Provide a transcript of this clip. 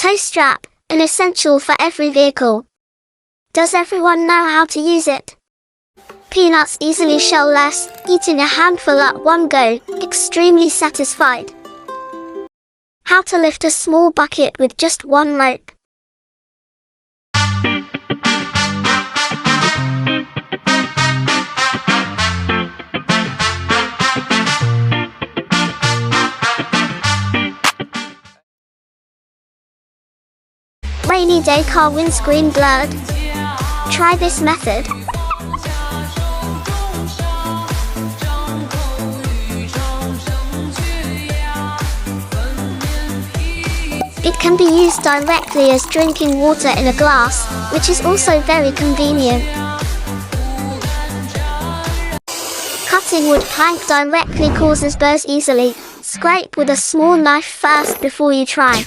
Tow strap, an essential for every vehicle. Does everyone know how to use it? Peanuts easily shell less, eating a handful at one go, extremely satisfied. How to lift a small bucket with just one rope. Rainy day car windscreen blurred? Try this method. It can be used directly as drinking water in a glass, which is also very convenient. Cutting wood plank directly causes burrs easily. Scrape with a small knife first before you try.